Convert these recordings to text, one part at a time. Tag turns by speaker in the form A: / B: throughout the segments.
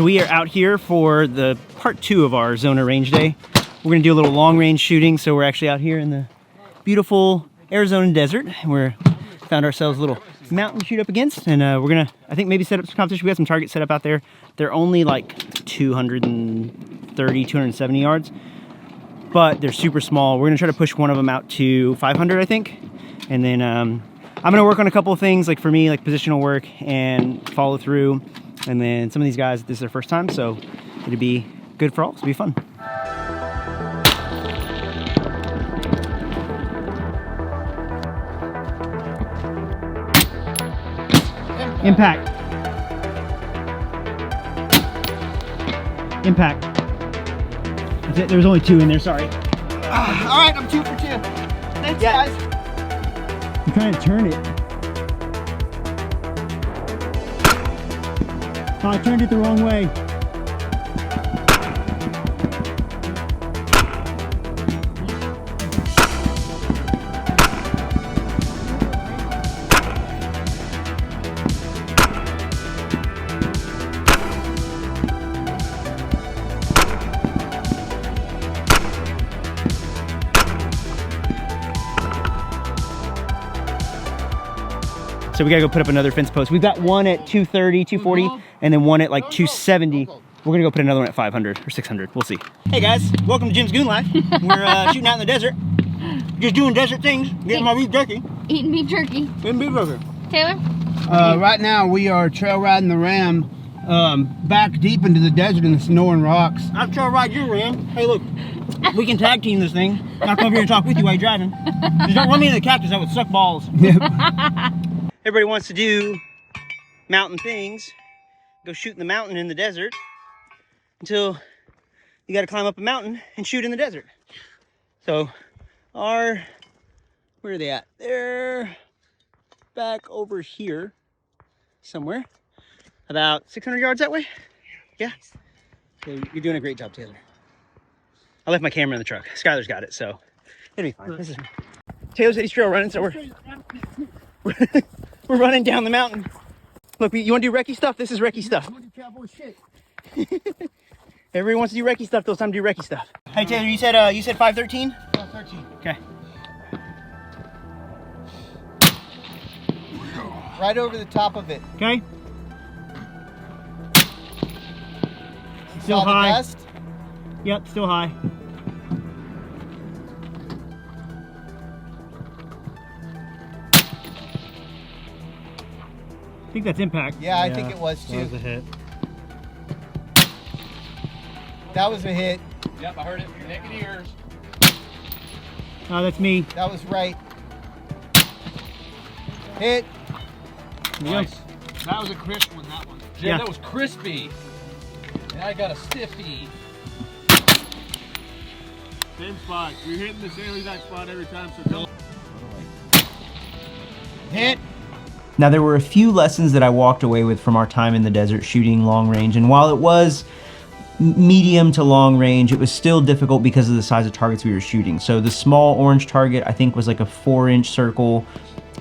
A: So we are out here for the part 2 of our Zona Range Day. We're gonna do a little long range shooting. So we're actually out here in the beautiful Arizona desert. We found ourselves a little mountain to shoot up against, and we're gonna, I think, maybe set up some competition. We got some targets set up out there. They're only like 230, 270 yards, but they're super small. We're gonna try to push one of them out to 500, I think. And then I'm gonna work on a couple of things, like for me, like positional work and follow through. And then some of these guys, this is their first time, so it'll be good for all. It'll be fun. Impact. Impact. That's it. There's only 2 in there. Sorry.
B: All right, I'm 2 for 2. Thanks, guys.
A: I'm trying to turn it. Oh, I turned it the wrong way. So we gotta go put up another fence post. We've got one at 230, 240, and then one at like 270. We're gonna go put another one at 500 or 600. We'll see. Hey guys, welcome to Jim's Goon Life. We're shooting out in the desert. Just doing desert things. Getting my beef jerky.
C: Eating beef jerky.
A: Eating beef jerky.
C: Taylor?
B: Right now we are trail riding the Ram back deep into the desert in the snow and rocks.
A: I'll trail ride your Ram. Hey look, we can tag team this thing. I'll come here and talk with you while you're driving. Just don't run me into the cactus, that would suck balls. Everybody wants to do mountain things. Go shoot in the mountain in the desert until you got to climb up a mountain and shoot in the desert. So where are they at? They're back over here somewhere, about 600 yards that way. Yeah. So you're doing a great job, Taylor. I left my camera in the truck. Skylar's got it, so it'll be fine. Taylor said he's trail running, so we're running down the mountain. Look, you want to do recce stuff? This is recce stuff. Everybody wants to do recce stuff. Those time to do recce stuff. Hey Taylor, you said 513?
B: 513.
A: Okay.
B: Right over the top of it.
A: Okay. Still
B: Saw the
A: high.
B: dust?
A: Yep, still high. I think that's impact.
B: Yeah, I think it was too.
A: That was a hit.
B: That was a hit.
D: Yep, I heard it with your naked ears.
A: Oh, that's me.
B: That was right. Hit.
D: Nice. That was a crisp one, that one. Jim,
A: Yeah.
D: that was crispy. And I got a stiffy. Same spot. You're hitting the same exact spot every time, so don't.
B: Hit.
E: Now, there were a few lessons that I walked away with from our time in the desert shooting long range, and while it was medium to long range, it was still difficult because of the size of targets we were shooting. So the small orange target, I think, was like a 4-inch circle.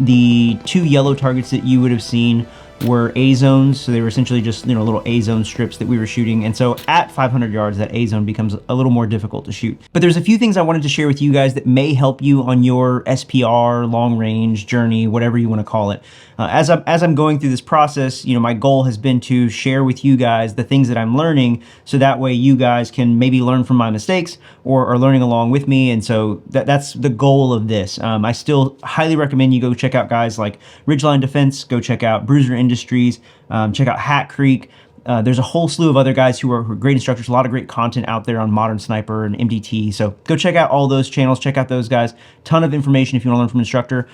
E: The 2 yellow targets that you would have seen were A zones, so they were essentially just, you know, little A zone strips that we were shooting. And so at 500 yards, that A zone becomes a little more difficult to shoot. But there's a few things I wanted to share with you guys that may help you on your SPR long range journey, whatever you want to call it. As I'm going through this process, you know, my goal has been to share with you guys the things that I'm learning, so that way you guys can maybe learn from my mistakes or are learning along with me. And so that's the goal of this. I still highly recommend you go check out guys like Ridgeline Defense, go check out Bruiser Industries, check out Hat Creek. There's a whole slew of other guys who are great instructors, a lot of great content out there on Modern Sniper and MDT. So go check out all those channels, check out those guys. Ton of information if you want to learn from an instructor.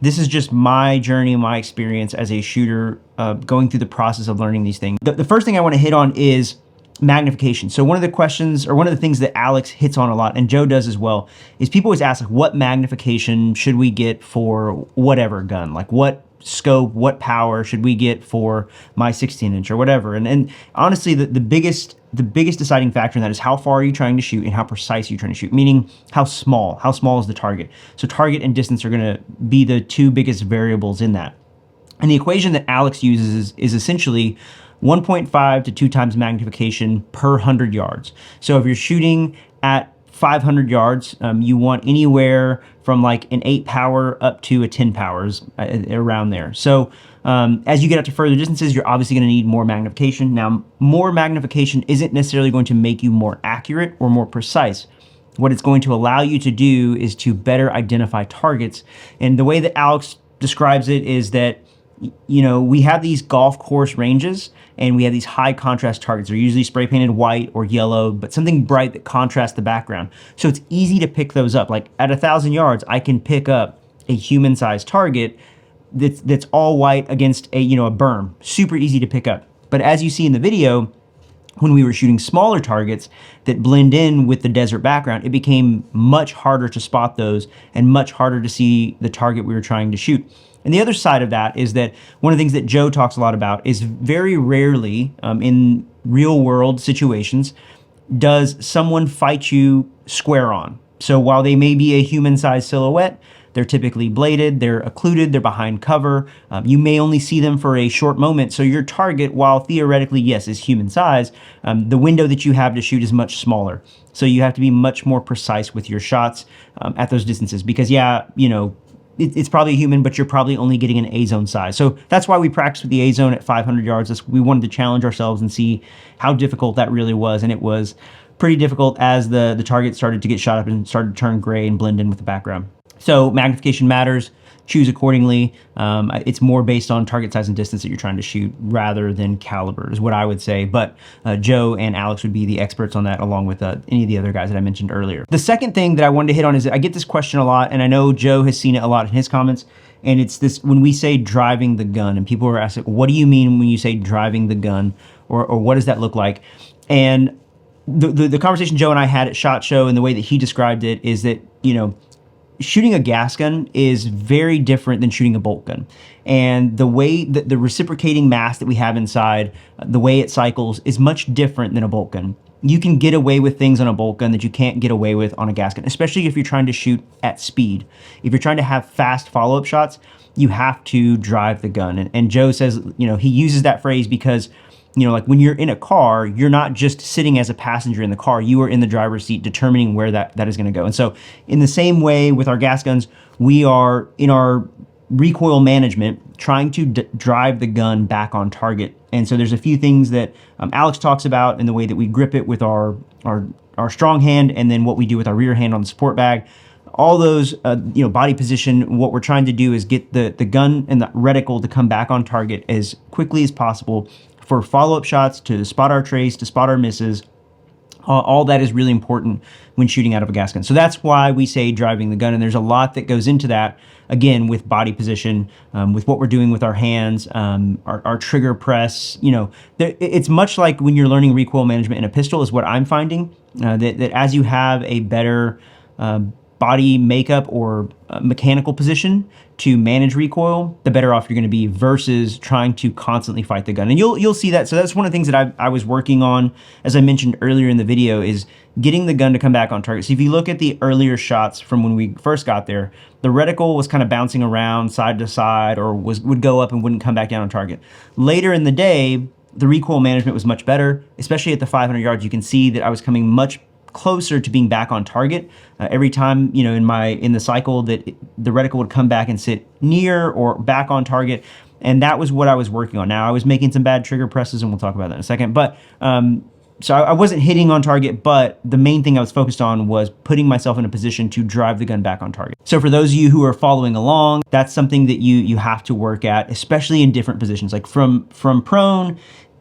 E: This is just my journey, my experience as a shooter, going through the process of learning these things. The first thing I want to hit on is magnification. So one of the questions, or one of the things that Alex hits on a lot, and Joe does as well, is people always ask, like, what magnification should we get for whatever gun? Like, what scope, what power should we get for my 16-inch or whatever? And honestly, the biggest deciding factor in that is how far are you trying to shoot and how precise are you trying to shoot, meaning how small is the target. So target and distance are going to be the 2 biggest variables in that. And the equation that Alex uses is essentially 1.5 to 2 times magnification per 100 yards. So if you're shooting at 500 yards, you want anywhere from like an 8 power up to a 10 powers, around there. So as you get out to further distances, you're obviously going to need more magnification. Now, more magnification isn't necessarily going to make you more accurate or more precise. What it's going to allow you to do is to better identify targets. And the way that Alex describes it is that, you know, we have these golf course ranges and we have these high contrast targets. They're usually spray painted white or yellow, but something bright that contrasts the background. So it's easy to pick those up. Like at 1,000 yards, I can pick up a human-sized target that's all white against a, you know, a berm. Super easy to pick up. But as you see in the video, when we were shooting smaller targets that blend in with the desert background, it became much harder to spot those and much harder to see the target we were trying to shoot. And the other side of that is that one of the things that Joe talks a lot about is very rarely in real world situations does someone fight you square on. So while they may be a human-sized silhouette, they're typically bladed, they're occluded, they're behind cover. You may only see them for a short moment. So your target, while theoretically, yes, is human size, the window that you have to shoot is much smaller. So you have to be much more precise with your shots at those distances because, yeah, you know, it's probably a human, but you're probably only getting an A-zone size. So that's why we practiced with the A-zone at 500 yards. We wanted to challenge ourselves and see how difficult that really was. And it was pretty difficult as the target started to get shot up and started to turn gray and blend in with the background. So magnification matters. Choose accordingly. It's more based on target size and distance that you're trying to shoot rather than caliber is what I would say. But Joe and Alex would be the experts on that along with any of the other guys that I mentioned earlier. The second thing that I wanted to hit on is that I get this question a lot, and I know Joe has seen it a lot in his comments, and it's this when we say driving the gun, and people are asking, what do you mean when you say driving the gun, or what does that look like? And the conversation Joe and I had at SHOT Show and the way that he described it is that, you know, shooting a gas gun is very different than shooting a bolt gun. And the way that the reciprocating mass that we have inside, the way it cycles is much different than a bolt gun. You can get away with things on a bolt gun that you can't get away with on a gas gun, especially if you're trying to shoot at speed. If you're trying to have fast follow-up shots, you have to drive the gun. And Joe says, you know, he uses that phrase because, you know, like when you're in a car, you're not just sitting as a passenger in the car, you are in the driver's seat determining where that is going to go. And so in the same way with our gas guns, we are in our recoil management trying to drive the gun back on target. And so there's a few things that Alex talks about in the way that we grip it with our strong hand and then what we do with our rear hand on the support bag. All those, you know, body position, what we're trying to do is get the gun and the reticle to come back on target as quickly as possible for follow-up shots, to spot our trace, to spot our misses. All that is really important when shooting out of a gas gun. So that's why we say driving the gun. And there's a lot that goes into that, again, with body position, with what we're doing with our hands, our trigger press. You know, it's much like when you're learning recoil management in a pistol is what I'm finding, that as you have a better body makeup or mechanical position to manage recoil, the better off you're going to be versus trying to constantly fight the gun. And you'll see that. So that's one of the things that I was working on, as I mentioned earlier in the video, is getting the gun to come back on target. So if you look at the earlier shots from when we first got there, the reticle was kind of bouncing around side to side or would go up and wouldn't come back down on target. Later in the day, the recoil management was much better, especially at the 500 yards. You can see that I was coming much closer to being back on target every time, you know, in the cycle that the reticle would come back and sit near or back on target. And that was what I was working on. Now I was making some bad trigger presses and we'll talk about that in a second, but so I wasn't hitting on target, but the main thing I was focused on was putting myself in a position to drive the gun back on target. So for those of you who are following along, that's something that you have to work at, especially in different positions. Like from prone,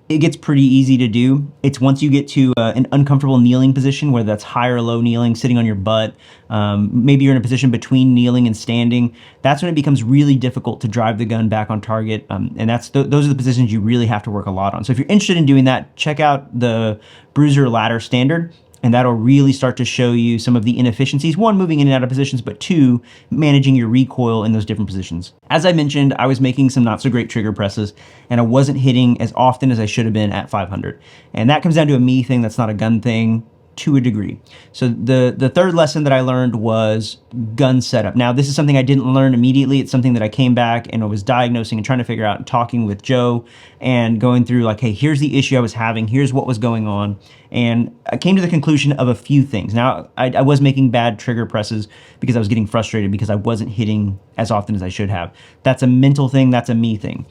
E: it gets pretty easy to do. It's once you get to an uncomfortable kneeling position, whether that's high or low kneeling, sitting on your butt, maybe you're in a position between kneeling and standing, that's when it becomes really difficult to drive the gun back on target. And those are the positions you really have to work a lot on. So if you're interested in doing that, check out the Bruiser Ladder Standard, and that'll really start to show you some of the inefficiencies, one, moving in and out of positions, but two, managing your recoil in those different positions. As I mentioned, I was making some not so great trigger presses, and I wasn't hitting as often as I should have been at 500. And that comes down to a me thing, that's not a gun thing. to a degree. So the third lesson that I learned was gun setup. Now, this is something I didn't learn immediately. It's something that I came back and I was diagnosing and trying to figure out and talking with Joe and going through like, hey, here's the issue I was having. Here's what was going on. And I came to the conclusion of a few things. Now, I was making bad trigger presses because I was getting frustrated because I wasn't hitting as often as I should have. That's a mental thing. That's a me thing.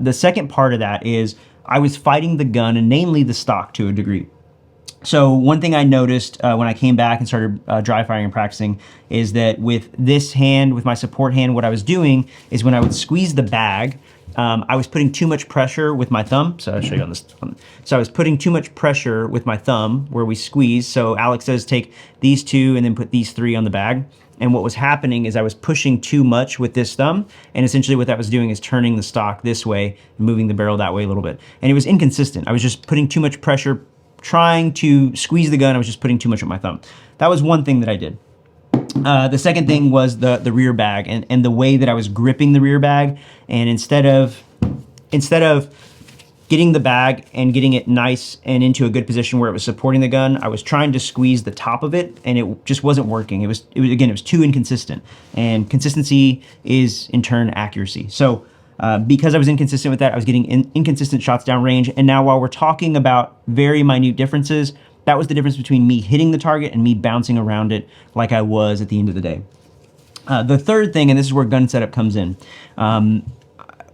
E: The second part of that is I was fighting the gun and namely the stock to a degree. So one thing I noticed when I came back and started dry firing and practicing is that with this hand, with my support hand, what I was doing is when I would squeeze the bag, I was putting too much pressure with my thumb. So I'll show you on this one. So I was putting too much pressure with my thumb where we squeeze. So Alex says take these two and then put these three on the bag. And what was happening is I was pushing too much with this thumb. And essentially what that was doing is turning the stock this way, and moving the barrel that way a little bit. And it was inconsistent. I was just putting too much pressure, trying to squeeze the gun. I was just putting too much with my thumb. That was one thing that I did. The second thing was the rear bag and the way that I was gripping the rear bag. And instead of getting the bag and getting it nice and into a good position where it was supporting the gun, I was trying to squeeze the top of it and it just wasn't working. It was too inconsistent, and consistency is in turn accuracy. So because I was inconsistent with that, I was getting inconsistent shots downrange. And now while we're talking about very minute differences, that was the difference between me hitting the target and me bouncing around it like I was at the end of the day. The third thing, and this is where gun setup comes in.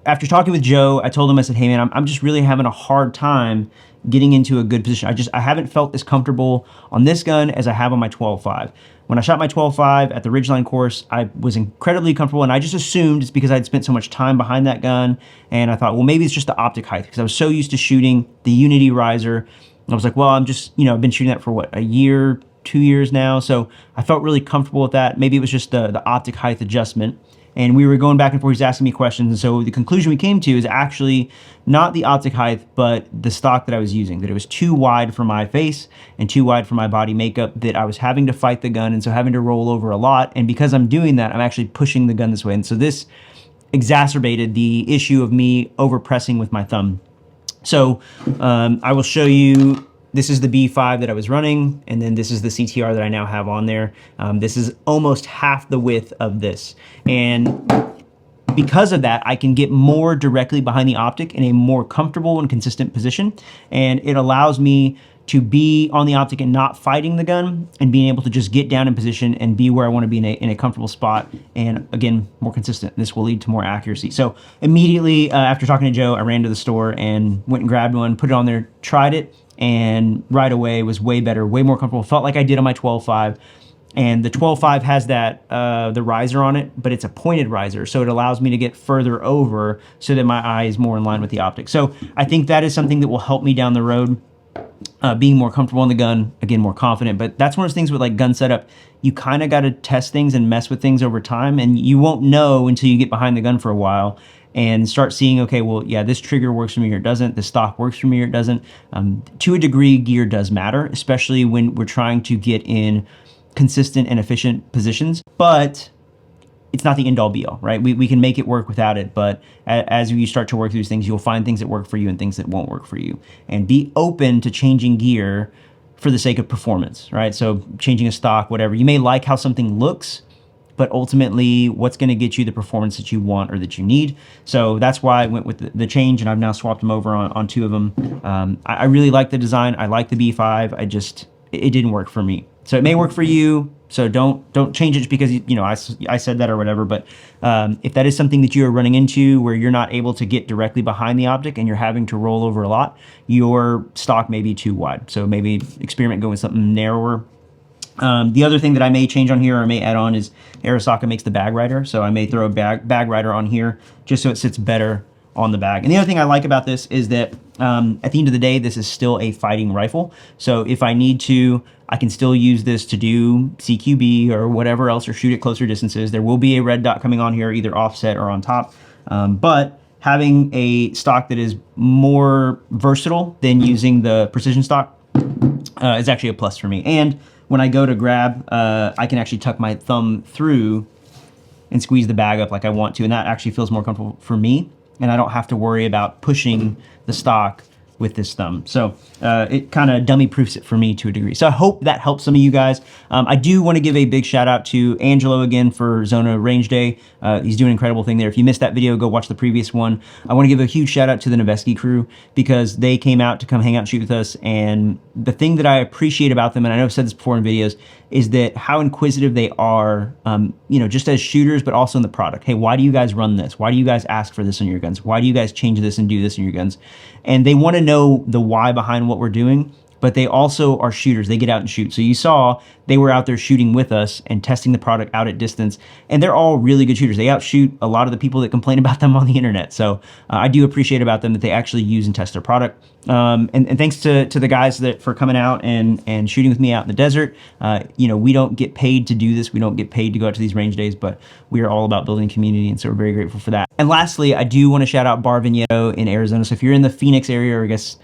E: After talking with Joe, I told him, I said, hey man, I'm just really having a hard time getting into a good position. I haven't felt as comfortable on this gun as I have on my 12.5. When I shot my 12.5 at the Ridgeline course, I was incredibly comfortable, and I just assumed it's because I'd spent so much time behind that gun, and I thought, well, maybe it's just the optic height, because I was so used to shooting the Unity riser. I was like, well, I'm just, I've been shooting that for what, a year, 2 years now, so I felt really comfortable with that. Maybe it was just the optic height adjustment. And we were going back and forth, he's asking me questions. And so the conclusion we came to is actually not the optic height, but the stock that I was using, that it was too wide for my face and too wide for my body makeup, that I was having to fight the gun, and so having to roll over a lot. And because I'm doing that, I'm actually pushing the gun this way. And so this exacerbated the issue of me over pressing with my thumb. So I will show you. This is the B5 that I was running, and then this is the CTR that I now have on there. This is almost half the width of this. And because of that, I can get more directly behind the optic in a more comfortable and consistent position. And it allows me to be on the optic and not fighting the gun, and being able to just get down in position and be where I want to be in a comfortable spot. And again, more consistent. This will lead to more accuracy. So immediately after talking to Joe, I ran to the store and went and grabbed one, put it on there, tried it, and right away was way better, way more comfortable. Felt like I did on my 12.5. And the 12.5 has that, the riser on it, but it's a pointed riser. So it allows me to get further over so that my eye is more in line with the optic. So I think that is something that will help me down the road, being more comfortable in the gun, again, more confident. But that's one of those things with like gun setup, you kind of got to test things and mess with things over time. And you won't know until you get behind the gun for a while and start seeing, okay, well, yeah, this trigger works for me or it doesn't. This stock works for me or it doesn't. To a degree, gear does matter, especially when we're trying to get in consistent and efficient positions. But it's not the end all be all, right? We can make it work without it, but as you start to work through these things, you'll find things that work for you and things that won't work for you. And be open to changing gear for the sake of performance, right? So changing a stock, whatever. You may like how something looks, but ultimately what's gonna get you the performance that you want or that you need. So that's why I went with the change, and I've now swapped them over on two of them. I really like the design. I like the B5. It didn't work for me. So it may work for you. So don't change it just because I said that or whatever. But if that is something that you are running into where you're not able to get directly behind the optic and you're having to roll over a lot, your stock may be too wide. So maybe experiment going with something narrower. The other thing that I may change on here or I may add on is Esstac makes the bag rider. So I may throw a bag rider on here just so it sits better on the bag. And the other thing I like about this is that at the end of the day, this is still a fighting rifle. So if I need to, I can still use this to do CQB or whatever else, or shoot at closer distances. There will be a red dot coming on here, either offset or on top. But having a stock that is more versatile than using the precision stock is actually a plus for me. And when I go to grab, I can actually tuck my thumb through and squeeze the bag up like I want to. And that actually feels more comfortable for me. And I don't have to worry about pushing the stock with this thumb. So it kind of dummy proofs it for me to a degree. So I hope that helps some of you guys. I do want to give a big shout out to Angelo again for Zona Range Day. He's doing an incredible thing there. If you missed that video, go watch the previous one. I want to give a huge shout out to the Noveski crew because they came out to come hang out and shoot with us. And the thing that I appreciate about them, and I know I've said this before in videos, is that how inquisitive they are, you know, just as shooters, but also in the product. Hey, why do you guys run this? Why do you guys ask for this on your guns? Why do you guys change this and do this in your guns? And they want to know the why behind what we're doing, but they also are shooters. They get out and shoot. So you saw they were out there shooting with us and testing the product out at distance, and they're all really good shooters. They outshoot a lot of the people that complain about them on the internet. So I do appreciate about them that they actually use and test their product. And thanks to the guys that for coming out and shooting with me out in the desert. You know, we don't get paid to do this. We don't get paid to go out to these range days, but we are all about building community, and so we're very grateful for that. And lastly, I do want to shout out Bar Vigneto in Arizona. So if you're in the Phoenix area, or I guess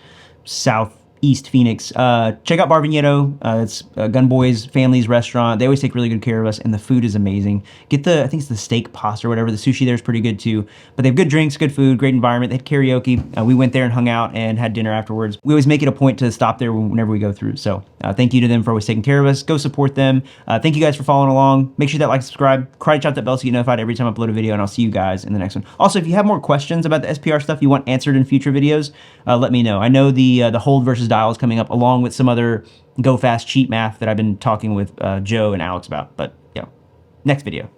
E: Southeast Phoenix, check out Bar Vigneto. It's Gun Boys Family's restaurant. They always take really good care of us, and the food is amazing. Get the, I think it's the steak pasta or whatever. The sushi there is pretty good too. But they have good drinks, good food, great environment. They had karaoke. We went there and hung out and had dinner afterwards. We always make it a point to stop there whenever we go through. So thank you to them for always taking care of us. Go support them. Thank you guys for following along. Make sure that like, subscribe, crunch out that bell so you get notified every time I upload a video, and I'll see you guys in the next one. Also, if you have more questions about the SPR stuff you want answered in future videos, let me know. I know the hold versus dial is coming up, along with some other go fast cheat math that I've been talking with Joe and Alex about. But yeah, next video.